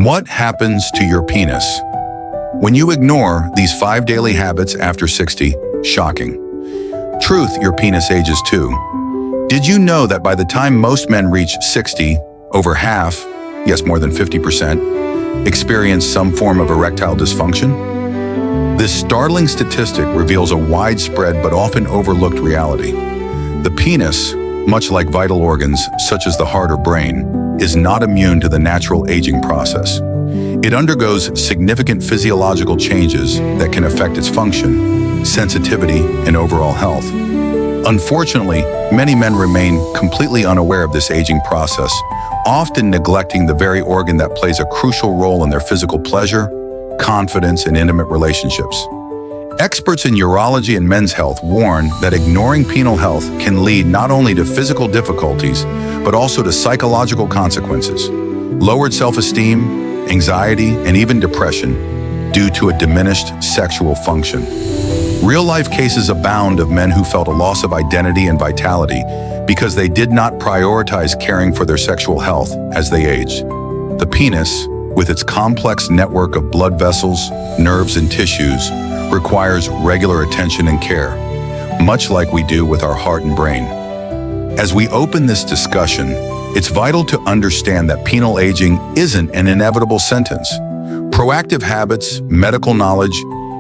What happens to your penis? When you ignore these 5 daily habits after 60, shocking. Truth, your penis ages too. Did you know that by the time most men reach 60, over half, yes, more than 50%, experience some form of erectile dysfunction? This startling statistic reveals a widespread but often overlooked reality. The penis, much like vital organs such as the heart or brain, is not immune to the natural aging process. It undergoes significant physiological changes that can affect its function, sensitivity, and overall health. Unfortunately, many men remain completely unaware of this aging process, often neglecting the very organ that plays a crucial role in their physical pleasure, confidence, and intimate relationships. Experts in urology and men's health warn that ignoring penile health can lead not only to physical difficulties, but also to psychological consequences, lowered self-esteem, anxiety, and even depression due to a diminished sexual function. Real-life cases abound of men who felt a loss of identity and vitality because they did not prioritize caring for their sexual health as they aged. The penis, with its complex network of blood vessels, nerves, and tissues, requires regular attention and care, much like we do with our heart and brain. As we open this discussion, it's vital to understand that penile aging isn't an inevitable sentence. Proactive habits, medical knowledge,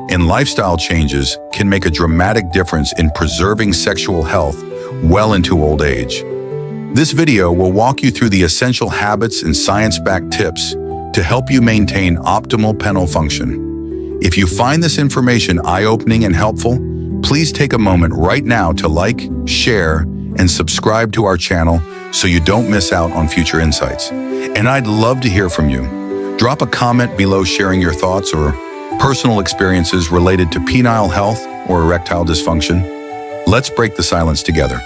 and lifestyle changes can make a dramatic difference in preserving sexual health well into old age. This video will walk you through the essential habits and science-backed tips to help you maintain optimal penile function. If you find this information eye-opening and helpful, please take a moment right now to like, share, and subscribe to our channel so you don't miss out on future insights. And I'd love to hear from you. Drop a comment below sharing your thoughts or personal experiences related to penile health or erectile dysfunction. Let's break the silence together.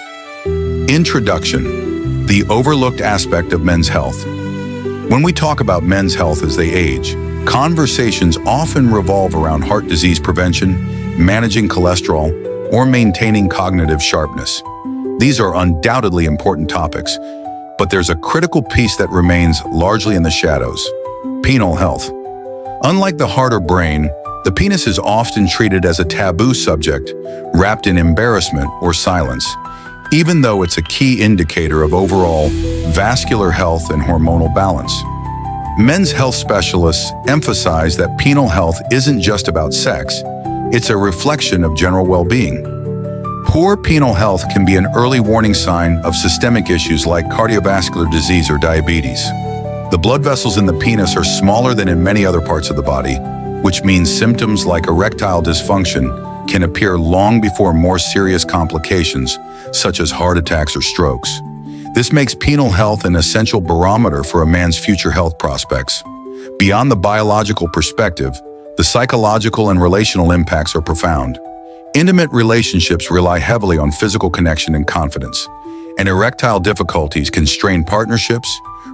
Introduction: the overlooked aspect of men's health. When we talk about men's health as they age, conversations often revolve around heart disease prevention, managing cholesterol, or maintaining cognitive sharpness. These are undoubtedly important topics, but there's a critical piece that remains largely in the shadows: penile health. Unlike the heart or brain, the penis is often treated as a taboo subject, wrapped in embarrassment or silence, even though it's a key indicator of overall vascular health and hormonal balance. Men's health specialists emphasize that penile health isn't just about sex, it's a reflection of general well-being. Poor penile health can be an early warning sign of systemic issues like cardiovascular disease or diabetes. The blood vessels in the penis are smaller than in many other parts of the body, which means symptoms like erectile dysfunction can appear long before more serious complications, such as heart attacks or strokes. This makes penile health an essential barometer for a man's future health prospects. Beyond the biological perspective, the psychological and relational impacts are profound. Intimate relationships rely heavily on physical connection and confidence, and erectile difficulties can strain partnerships,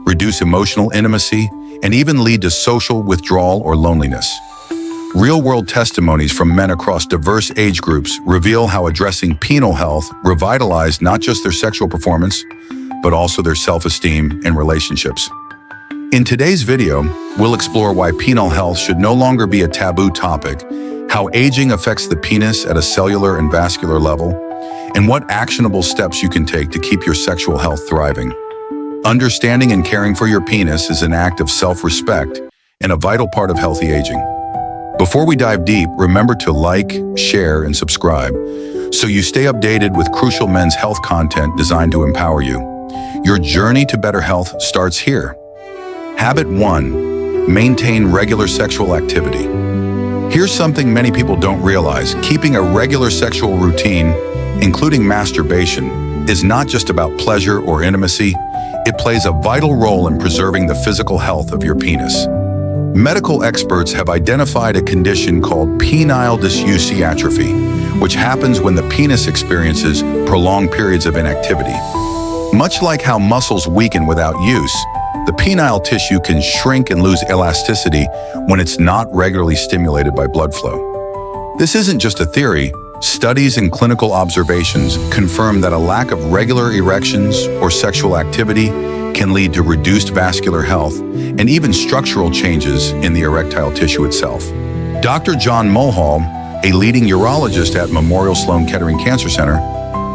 reduce emotional intimacy, and even lead to social withdrawal or loneliness. Real-world testimonies from men across diverse age groups reveal how addressing penile health revitalized not just their sexual performance, but also their self-esteem and relationships. In today's video, we'll explore why penile health should no longer be a taboo topic, how aging affects the penis at a cellular and vascular level, and what actionable steps you can take to keep your sexual health thriving. Understanding and caring for your penis is an act of self-respect and a vital part of healthy aging. Before we dive deep, remember to like, share, and subscribe so you stay updated with crucial men's health content designed to empower you. Your journey to better health starts here. Habit 1. Maintain regular sexual activity. Here's something many people don't realize. Keeping a regular sexual routine, including masturbation, is not just about pleasure or intimacy. It plays a vital role in preserving the physical health of your penis. Medical experts have identified a condition called penile disuse atrophy, which happens when the penis experiences prolonged periods of inactivity. Much like how muscles weaken without use, the penile tissue can shrink and lose elasticity when it's not regularly stimulated by blood flow. This isn't just a theory. Studies and clinical observations confirm that a lack of regular erections or sexual activity can lead to reduced vascular health and even structural changes in the erectile tissue itself. Dr. John Mulhall, a leading urologist at Memorial Sloan Kettering Cancer Center,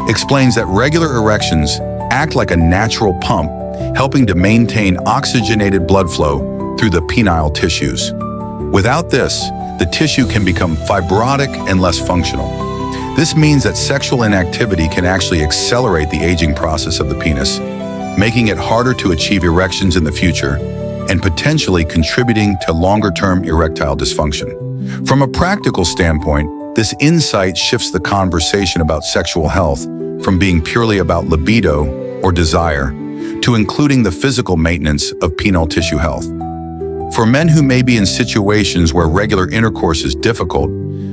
explains that regular erections act like a natural pump, helping to maintain oxygenated blood flow through the penile tissues. Without this, the tissue can become fibrotic and less functional. This means that sexual inactivity can actually accelerate the aging process of the penis, making it harder to achieve erections in the future and potentially contributing to longer-term erectile dysfunction. From a practical standpoint, this insight shifts the conversation about sexual health from being purely about libido or desire to including the physical maintenance of penile tissue health. For men who may be in situations where regular intercourse is difficult,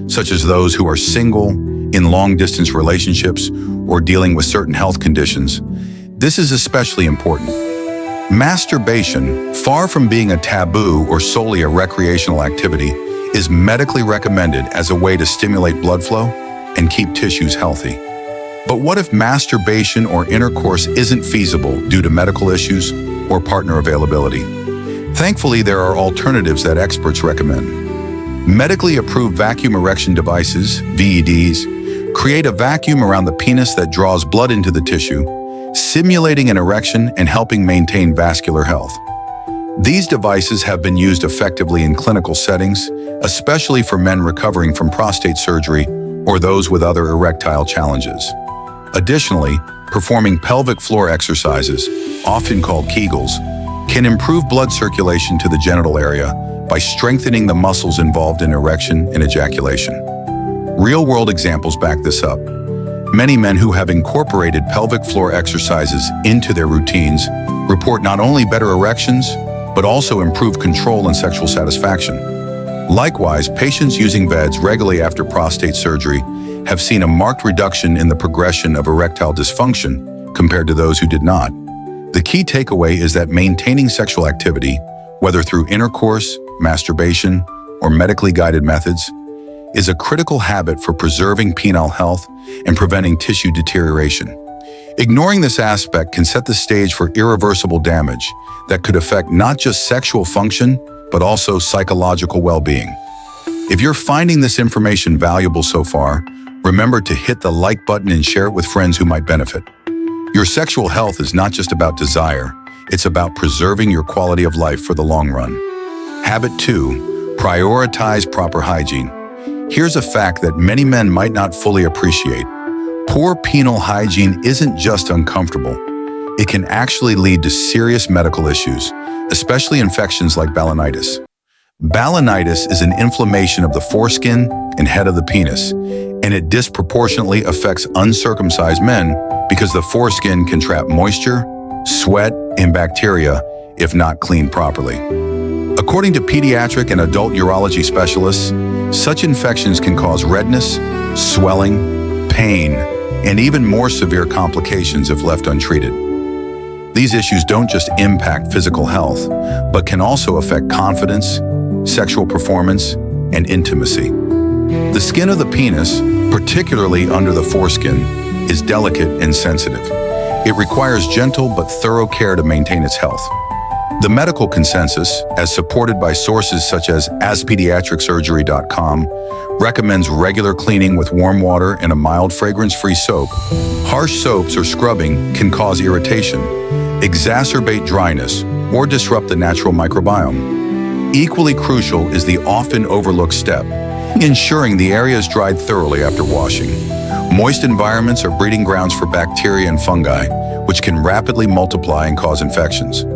such as those who are single, in long-distance relationships, or dealing with certain health conditions, this is especially important. Masturbation, far from being a taboo or solely a recreational activity, is medically recommended as a way to stimulate blood flow and keep tissues healthy. But what if masturbation or intercourse isn't feasible due to medical issues or partner availability? Thankfully, there are alternatives that experts recommend. Medically approved vacuum erection devices, VEDs, create a vacuum around the penis that draws blood into the tissue, simulating an erection and helping maintain vascular health. These devices have been used effectively in clinical settings, especially for men recovering from prostate surgery or those with other erectile challenges. Additionally, performing pelvic floor exercises, often called Kegels, can improve blood circulation to the genital area by strengthening the muscles involved in erection and ejaculation. Real-world examples back this up. Many men who have incorporated pelvic floor exercises into their routines report not only better erections, but also improved control and sexual satisfaction. Likewise, patients using VEDs regularly after prostate surgery have seen a marked reduction in the progression of erectile dysfunction compared to those who did not. The key takeaway is that maintaining sexual activity, whether through intercourse, masturbation, or medically guided methods, is a critical habit for preserving penile health and preventing tissue deterioration. Ignoring this aspect can set the stage for irreversible damage that could affect not just sexual function, but also psychological well-being. If you're finding this information valuable so far, remember to hit the like button and share it with friends who might benefit. Your sexual health is not just about desire, it's about preserving your quality of life for the long run. Habit 2, prioritize proper hygiene. Here's a fact that many men might not fully appreciate. Poor penile hygiene isn't just uncomfortable. It can actually lead to serious medical issues, especially infections like balanitis. Balanitis is an inflammation of the foreskin and head of the penis, and it disproportionately affects uncircumcised men because the foreskin can trap moisture, sweat, and bacteria if not cleaned properly. According to pediatric and adult urology specialists, such infections can cause redness, swelling, pain, and even more severe complications if left untreated. These issues don't just impact physical health, but can also affect confidence, sexual performance, and intimacy. The skin of the penis, particularly under the foreskin, is delicate and sensitive. It requires gentle but thorough care to maintain its health. The medical consensus, as supported by sources such as AskPediatricSurgery.com, recommends regular cleaning with warm water and a mild fragrance-free soap. Harsh soaps or scrubbing can cause irritation, exacerbate dryness, or disrupt the natural microbiome. Equally crucial is the often overlooked step, ensuring the area is dried thoroughly after washing. Moist environments are breeding grounds for bacteria and fungi, which can rapidly multiply and cause infections.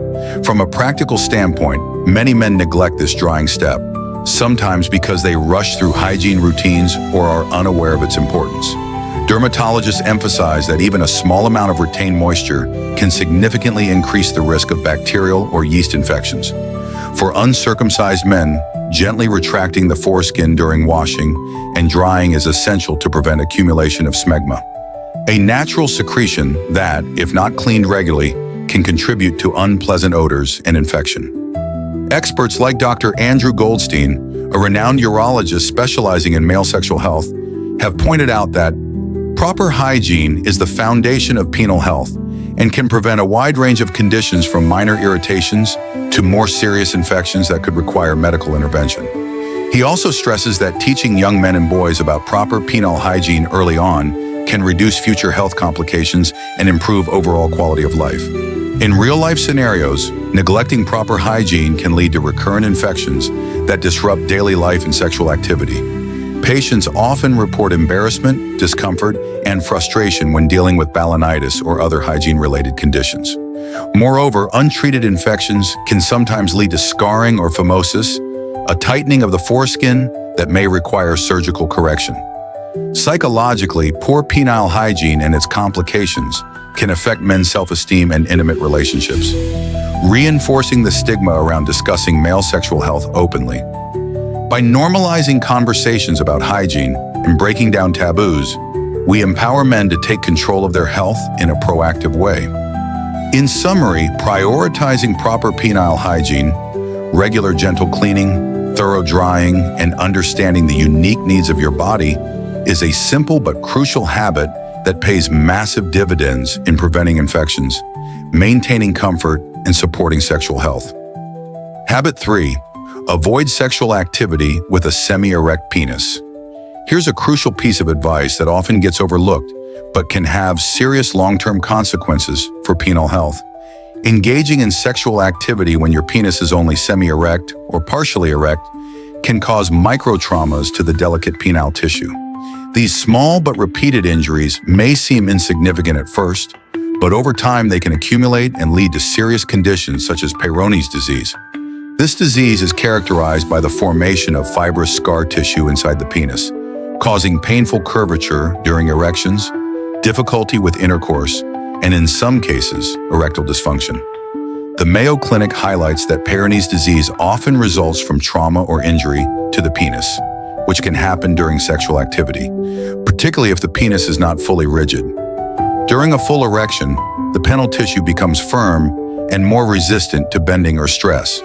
From a practical standpoint, many men neglect this drying step, sometimes because they rush through hygiene routines or are unaware of its importance. Dermatologists emphasize that even a small amount of retained moisture can significantly increase the risk of bacterial or yeast infections. For uncircumcised men, gently retracting the foreskin during washing and drying is essential to prevent accumulation of smegma, a natural secretion that, if not cleaned regularly, can contribute to unpleasant odors and infection. Experts like Dr. Andrew Goldstein, a renowned urologist specializing in male sexual health, have pointed out that proper hygiene is the foundation of penile health and can prevent a wide range of conditions from minor irritations to more serious infections that could require medical intervention. He also stresses that teaching young men and boys about proper penile hygiene early on can reduce future health complications and improve overall quality of life. In real-life scenarios, neglecting proper hygiene can lead to recurrent infections that disrupt daily life and sexual activity. Patients often report embarrassment, discomfort, and frustration when dealing with balanitis or other hygiene-related conditions. Moreover, untreated infections can sometimes lead to scarring or phimosis, a tightening of the foreskin that may require surgical correction. Psychologically, poor penile hygiene and its complications can affect men's self-esteem and intimate relationships, reinforcing the stigma around discussing male sexual health openly. By normalizing conversations about hygiene and breaking down taboos, we empower men to take control of their health in a proactive way. In summary, prioritizing proper penile hygiene, regular gentle cleaning, thorough drying, and understanding the unique needs of your body is a simple but crucial habit that pays massive dividends in preventing infections, maintaining comfort, and supporting sexual health. Habit 3. Avoid sexual activity with a semi-erect penis. Here's a crucial piece of advice that often gets overlooked, but can have serious long-term consequences for penile health. Engaging in sexual activity when your penis is only semi-erect or partially erect can cause microtraumas to the delicate penile tissue. These small but repeated injuries may seem insignificant at first, but over time they can accumulate and lead to serious conditions such as Peyronie's disease. This disease is characterized by the formation of fibrous scar tissue inside the penis, causing painful curvature during erections, difficulty with intercourse, and in some cases, erectile dysfunction. The Mayo Clinic highlights that Peyronie's disease often results from trauma or injury to the penis, which can happen during sexual activity, particularly if the penis is not fully rigid. During a full erection, the penile tissue becomes firm and more resistant to bending or stress.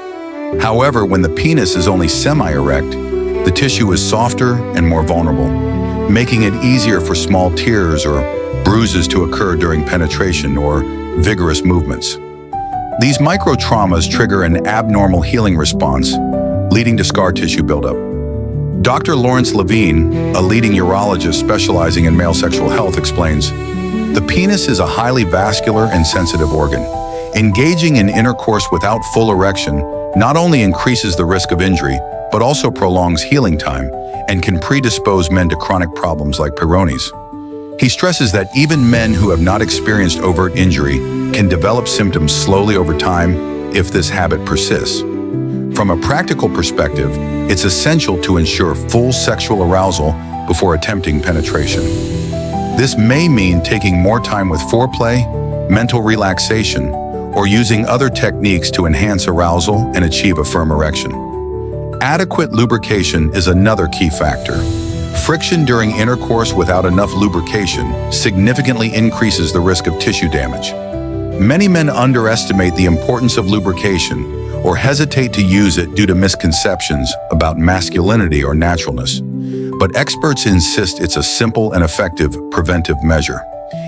However, when the penis is only semi-erect, the tissue is softer and more vulnerable, making it easier for small tears or bruises to occur during penetration or vigorous movements. These microtraumas trigger an abnormal healing response, leading to scar tissue buildup. Dr. Lawrence Levine, a leading urologist specializing in male sexual health, explains, "The penis is a highly vascular and sensitive organ. Engaging in intercourse without full erection not only increases the risk of injury, but also prolongs healing time and can predispose men to chronic problems like Peyronie's." He stresses that even men who have not experienced overt injury can develop symptoms slowly over time if this habit persists. From a practical perspective, it's essential to ensure full sexual arousal before attempting penetration. This may mean taking more time with foreplay, mental relaxation, or using other techniques to enhance arousal and achieve a firm erection. Adequate lubrication is another key factor. Friction during intercourse without enough lubrication significantly increases the risk of tissue damage. Many men underestimate the importance of lubrication or hesitate to use it due to misconceptions about masculinity or naturalness. But experts insist it's a simple and effective preventive measure.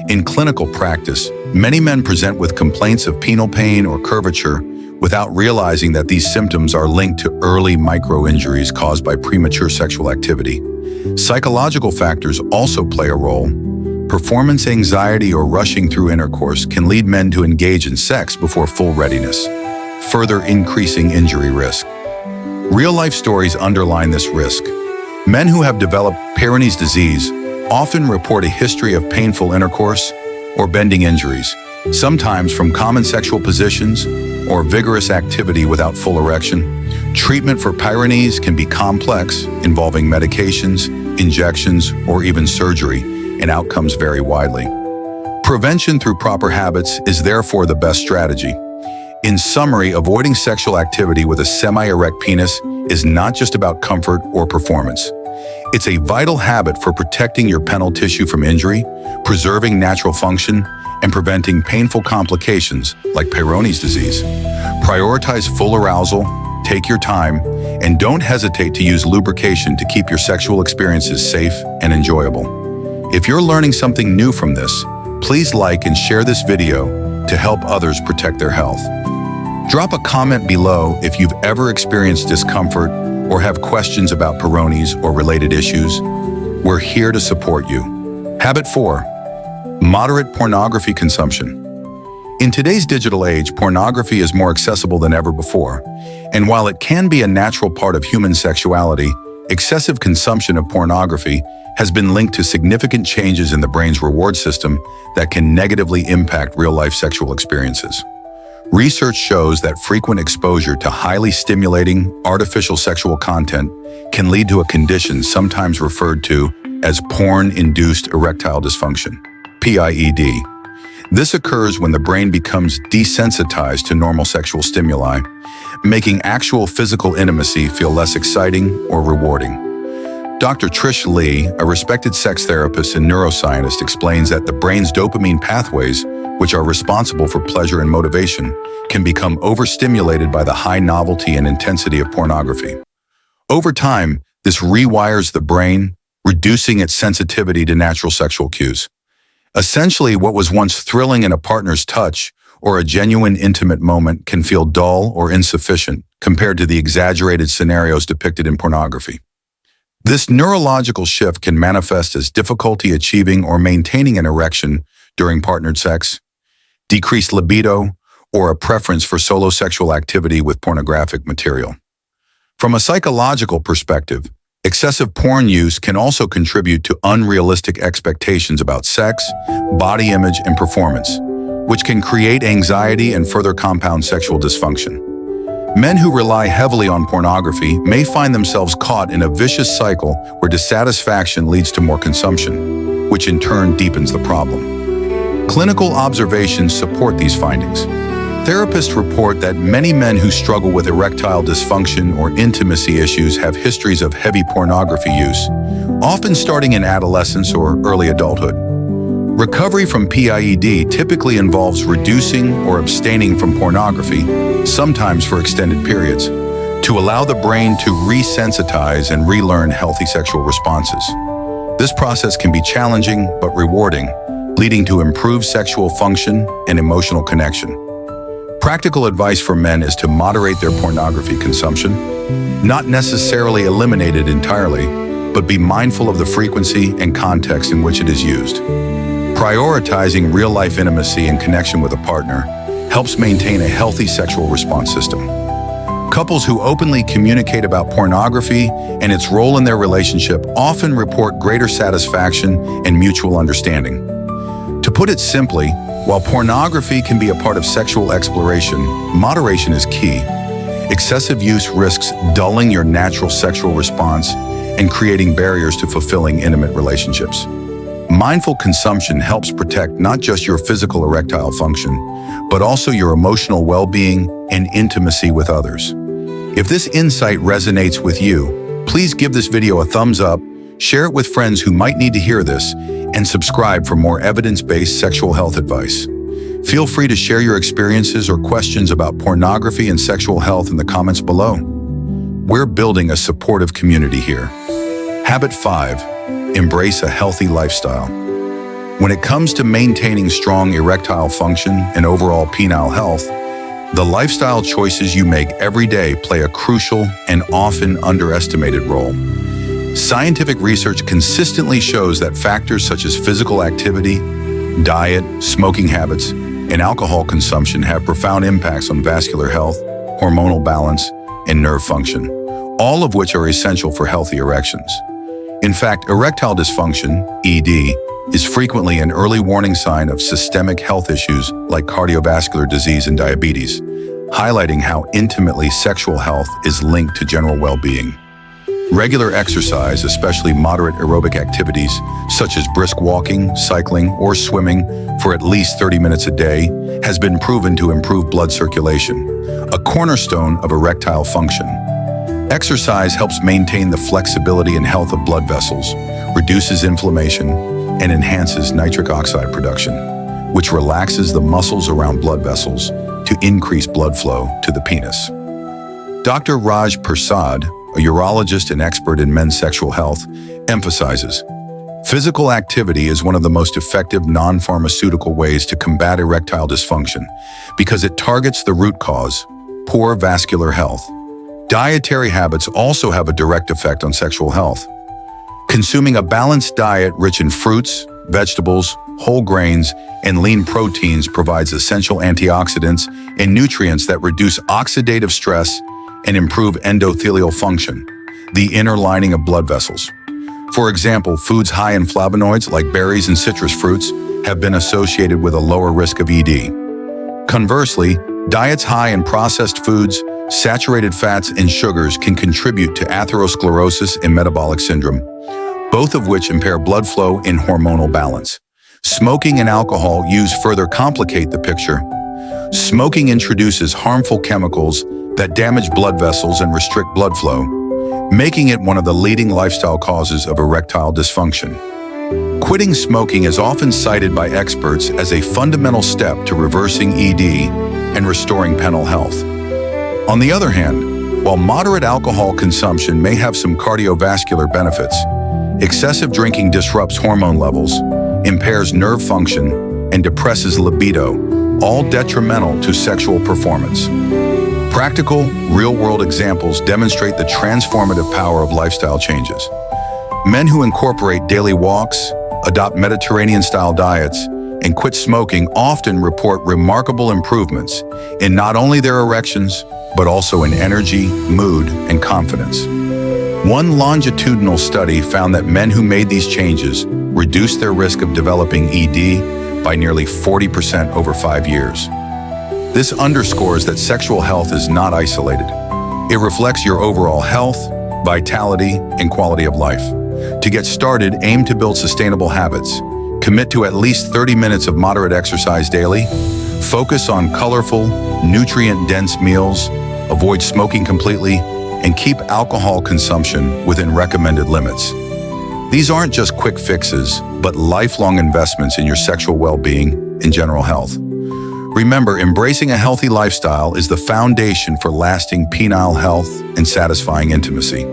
In clinical practice, many men present with complaints of penile pain or curvature without realizing that these symptoms are linked to early micro-injuries caused by premature sexual activity. Psychological factors also play a role. Performance anxiety or rushing through intercourse can lead men to engage in sex before full readiness, further increasing injury risk. Real-life stories underline this risk. Men who have developed Peyronie's disease often report a history of painful intercourse or bending injuries, sometimes from common sexual positions or vigorous activity without full erection. Treatment for Peyronie's can be complex, involving medications, injections, or even surgery, and outcomes vary widely. Prevention through proper habits is therefore the best strategy. In summary, avoiding sexual activity with a semi-erect penis is not just about comfort or performance. It's a vital habit for protecting your penile tissue from injury, preserving natural function, and preventing painful complications like Peyronie's disease. Prioritize full arousal, take your time, and don't hesitate to use lubrication to keep your sexual experiences safe and enjoyable. If you're learning something new from this, please like and share this video to help others protect their health. Drop a comment below if you've ever experienced discomfort or have questions about Peyronie's or related issues. We're here to support you. Habit 4. Moderate pornography consumption. In today's digital age, pornography is more accessible than ever before, and while it can be a natural part of human sexuality, excessive consumption of pornography has been linked to significant changes in the brain's reward system that can negatively impact real-life sexual experiences. Research shows that frequent exposure to highly stimulating, artificial sexual content can lead to a condition sometimes referred to as porn-induced erectile dysfunction, PIED. This occurs when the brain becomes desensitized to normal sexual stimuli, making actual physical intimacy feel less exciting or rewarding. Dr. Trish Lee, a respected sex therapist and neuroscientist, explains that the brain's dopamine pathways, which are responsible for pleasure and motivation, can become overstimulated by the high novelty and intensity of pornography. Over time, this rewires the brain, reducing its sensitivity to natural sexual cues. Essentially, what was once thrilling in a partner's touch or a genuine intimate moment can feel dull or insufficient compared to the exaggerated scenarios depicted in pornography. This neurological shift can manifest as difficulty achieving or maintaining an erection during partnered sex, decreased libido, or a preference for solo sexual activity with pornographic material. From a psychological perspective, excessive porn use can also contribute to unrealistic expectations about sex, body image, and performance, which can create anxiety and further compound sexual dysfunction. Men who rely heavily on pornography may find themselves caught in a vicious cycle where dissatisfaction leads to more consumption, which in turn deepens the problem. Clinical observations support these findings. Therapists report that many men who struggle with erectile dysfunction or intimacy issues have histories of heavy pornography use, often starting in adolescence or early adulthood. Recovery from PIED typically involves reducing or abstaining from pornography, sometimes for extended periods, to allow the brain to resensitize and relearn healthy sexual responses. This process can be challenging but rewarding, leading to improved sexual function and emotional connection. Practical advice for men is to moderate their pornography consumption, not necessarily eliminate it entirely, but be mindful of the frequency and context in which it is used. Prioritizing real-life intimacy and connection with a partner helps maintain a healthy sexual response system. Couples who openly communicate about pornography and its role in their relationship often report greater satisfaction and mutual understanding. To put it simply, while pornography can be a part of sexual exploration, moderation is key. Excessive use risks dulling your natural sexual response and creating barriers to fulfilling intimate relationships. Mindful consumption helps protect not just your physical erectile function, but also your emotional well-being and intimacy with others. If this insight resonates with you, please give this video a thumbs up, share it with friends who might need to hear this, and subscribe for more evidence-based sexual health advice. Feel free to share your experiences or questions about pornography and sexual health in the comments below. We're building a supportive community here. Habit 5. Embrace a healthy lifestyle. When it comes to maintaining strong erectile function and overall penile health, the lifestyle choices you make every day play a crucial and often underestimated role. Scientific research consistently shows that factors such as physical activity, diet, smoking habits, and alcohol consumption have profound impacts on vascular health, hormonal balance, and nerve function, all of which are essential for healthy erections. In fact, erectile dysfunction, ED, is frequently an early warning sign of systemic health issues like cardiovascular disease and diabetes, highlighting how intimately sexual health is linked to general well-being. Regular exercise, especially moderate aerobic activities, such as brisk walking, cycling, or swimming for at least 30 minutes a day, has been proven to improve blood circulation, a cornerstone of erectile function. Exercise helps maintain the flexibility and health of blood vessels, reduces inflammation, and enhances nitric oxide production, which relaxes the muscles around blood vessels to increase blood flow to the penis. Dr. Raj Persad, a urologist and expert in men's sexual health, emphasizes, Physical activity is one of the most effective non-pharmaceutical ways to combat erectile dysfunction because it targets the root cause, poor vascular health. Dietary habits also have a direct effect on sexual health. Consuming a balanced diet rich in fruits, vegetables, whole grains, and lean proteins provides essential antioxidants and nutrients that reduce oxidative stress and improve endothelial function, the inner lining of blood vessels. For example, foods high in flavonoids like berries and citrus fruits have been associated with a lower risk of ED. Conversely, diets high in processed foods, saturated fats, and sugars can contribute to atherosclerosis and metabolic syndrome, both of which impair blood flow and hormonal balance. Smoking and alcohol use further complicate the picture. Smoking introduces harmful chemicals that damage blood vessels and restrict blood flow, making it one of the leading lifestyle causes of erectile dysfunction. Quitting smoking is often cited by experts as a fundamental step to reversing ED and restoring penile health. On the other hand, while moderate alcohol consumption may have some cardiovascular benefits, excessive drinking disrupts hormone levels, impairs nerve function, and depresses libido, all detrimental to sexual performance. Practical, real-world examples demonstrate the transformative power of lifestyle changes. Men who incorporate daily walks, adopt Mediterranean-style diets, and quit smoking often report remarkable improvements in not only their erections, but also in energy, mood, and confidence. One longitudinal study found that men who made these changes reduced their risk of developing ED by nearly 40% over 5 years. This underscores that sexual health is not isolated. It reflects your overall health, vitality, and quality of life. To get started, aim to build sustainable habits. Commit to at least 30 minutes of moderate exercise daily. Focus on colorful, nutrient-dense meals. Avoid smoking completely, and keep alcohol consumption within recommended limits. These aren't just quick fixes, but lifelong investments in your sexual well-being and general health. Remember, embracing a healthy lifestyle is the foundation for lasting penile health and satisfying intimacy.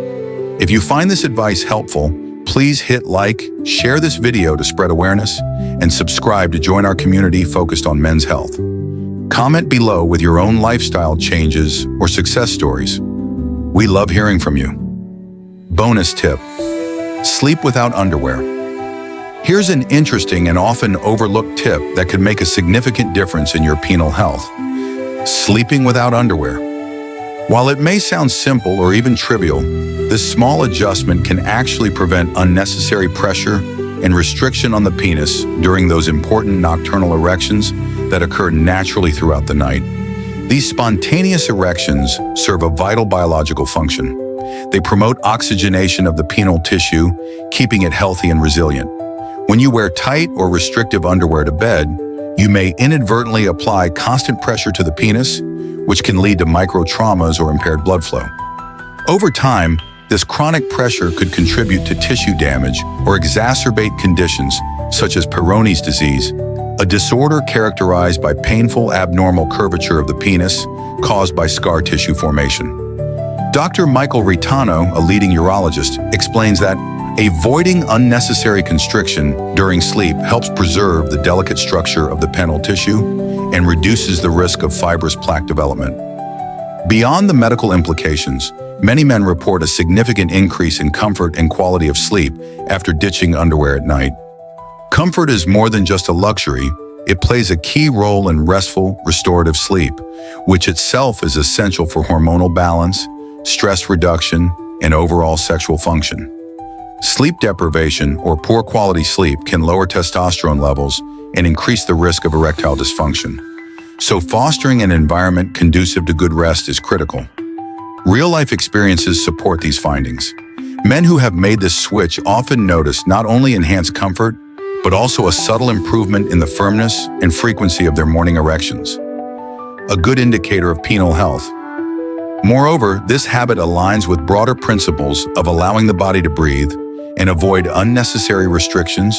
If you find this advice helpful, please hit like, share this video to spread awareness, and subscribe to join our community focused on men's health. Comment below with your own lifestyle changes or success stories. We love hearing from you. Bonus tip: sleep without underwear. Here's an interesting and often overlooked tip that could make a significant difference in your penile health. Sleeping without underwear. While it may sound simple or even trivial, this small adjustment can actually prevent unnecessary pressure and restriction on the penis during those important nocturnal erections that occur naturally throughout the night. These spontaneous erections serve a vital biological function. They promote oxygenation of the penile tissue, keeping it healthy and resilient. When you wear tight or restrictive underwear to bed, you may inadvertently apply constant pressure to the penis, which can lead to micro-traumas or impaired blood flow. Over time, this chronic pressure could contribute to tissue damage or exacerbate conditions such as Peyronie's disease, a disorder characterized by painful abnormal curvature of the penis caused by scar tissue formation. Dr. Michael Ritano, a leading urologist, explains that avoiding unnecessary constriction during sleep helps preserve the delicate structure of the penile tissue and reduces the risk of fibrous plaque development. Beyond the medical implications, many men report a significant increase in comfort and quality of sleep after ditching underwear at night. Comfort is more than just a luxury. It plays a key role in restful, restorative sleep, which itself is essential for hormonal balance, stress reduction, and overall sexual function. Sleep deprivation or poor quality sleep can lower testosterone levels and increase the risk of erectile dysfunction. So fostering an environment conducive to good rest is critical. Real-life experiences support these findings. Men who have made this switch often notice not only enhanced comfort, but also a subtle improvement in the firmness and frequency of their morning erections, a good indicator of penile health. Moreover, this habit aligns with broader principles of allowing the body to breathe and avoid unnecessary restrictions,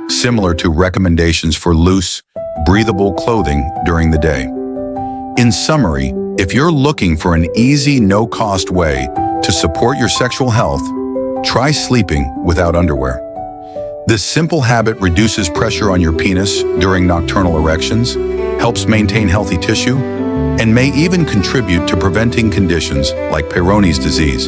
similar to recommendations for loose, breathable clothing during the day. In summary, if you're looking for an easy, no-cost way to support your sexual health, try sleeping without underwear. This simple habit reduces pressure on your penis during nocturnal erections, helps maintain healthy tissue, and may even contribute to preventing conditions like Peyronie's disease.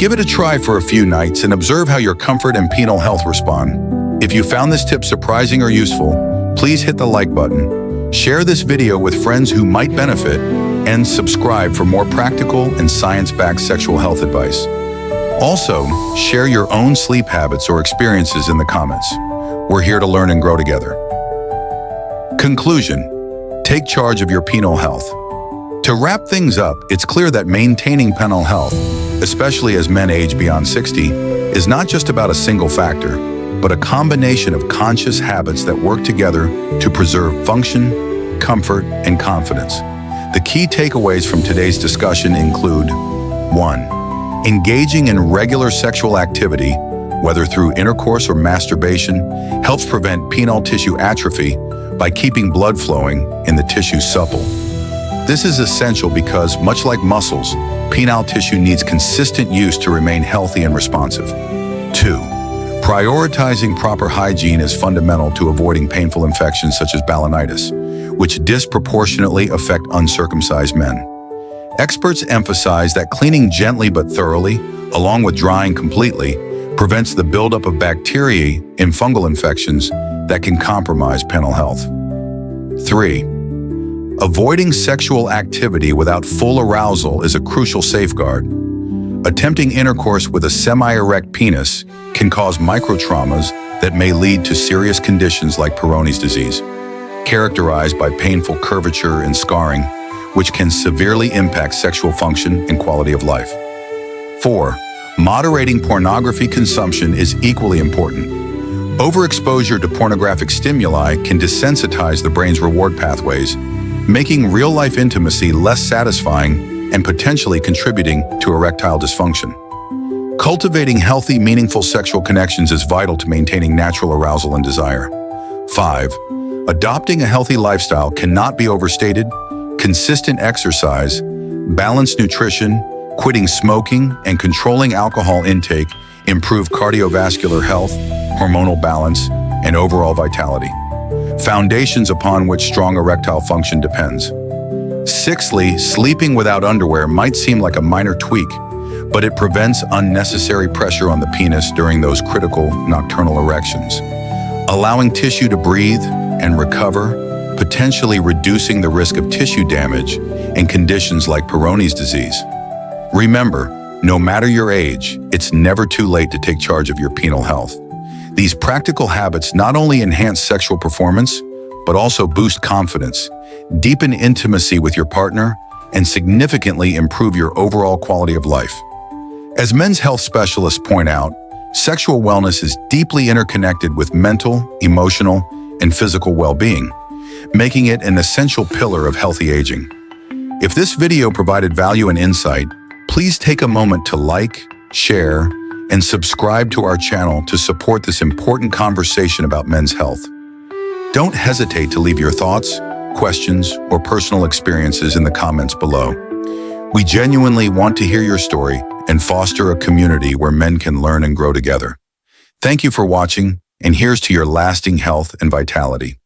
Give it a try for a few nights and observe how your comfort and penile health respond. If you found this tip surprising or useful, please hit the like button, share this video with friends who might benefit, and subscribe for more practical and science-backed sexual health advice. Also, share your own sleep habits or experiences in the comments. We're here to learn and grow together. Conclusion: take charge of your penile health. To wrap things up, it's clear that maintaining penile health, especially as men age beyond 60, is not just about a single factor, but a combination of conscious habits that work together to preserve function, comfort, and confidence. The key takeaways from today's discussion include: 1. Engaging in regular sexual activity, whether through intercourse or masturbation, helps prevent penile tissue atrophy by keeping blood flowing and the tissue supple. This is essential because, much like muscles, penile tissue needs consistent use to remain healthy and responsive. 2. Prioritizing proper hygiene is fundamental to avoiding painful infections such as balanitis, which disproportionately affect uncircumcised men. Experts emphasize that cleaning gently but thoroughly, along with drying completely, prevents the buildup of bacteria and fungal infections that can compromise penile health. 3. Avoiding sexual activity without full arousal is a crucial safeguard. Attempting intercourse with a semi-erect penis can cause microtraumas that may lead to serious conditions like Peyronie's disease, characterized by painful curvature and scarring, which can severely impact sexual function and quality of life. 4. Moderating pornography consumption is equally important. Overexposure to pornographic stimuli can desensitize the brain's reward pathways, making real-life intimacy less satisfying and potentially contributing to erectile dysfunction. Cultivating healthy, meaningful sexual connections is vital to maintaining natural arousal and desire. 5. Adopting a healthy lifestyle cannot be overstated. Consistent exercise, balanced nutrition, quitting smoking, and controlling alcohol intake improve cardiovascular health, hormonal balance, and overall vitality, foundations upon which strong erectile function depends. 6. Sleeping without underwear might seem like a minor tweak, but it prevents unnecessary pressure on the penis during those critical nocturnal erections, allowing tissue to breathe and recover, potentially reducing the risk of tissue damage and conditions like Peyronie's disease. Remember, no matter your age, it's never too late to take charge of your penile health. These practical habits not only enhance sexual performance, but also boost confidence, deepen intimacy with your partner, and significantly improve your overall quality of life. As men's health specialists point out, sexual wellness is deeply interconnected with mental, emotional, and physical well-being, making it an essential pillar of healthy aging. If this video provided value and insight, please take a moment to like, share, and subscribe to our channel to support this important conversation about men's health. Don't hesitate to leave your thoughts, questions, or personal experiences in the comments below. We genuinely want to hear your story and foster a community where men can learn and grow together. Thank you for watching, and here's to your lasting health and vitality.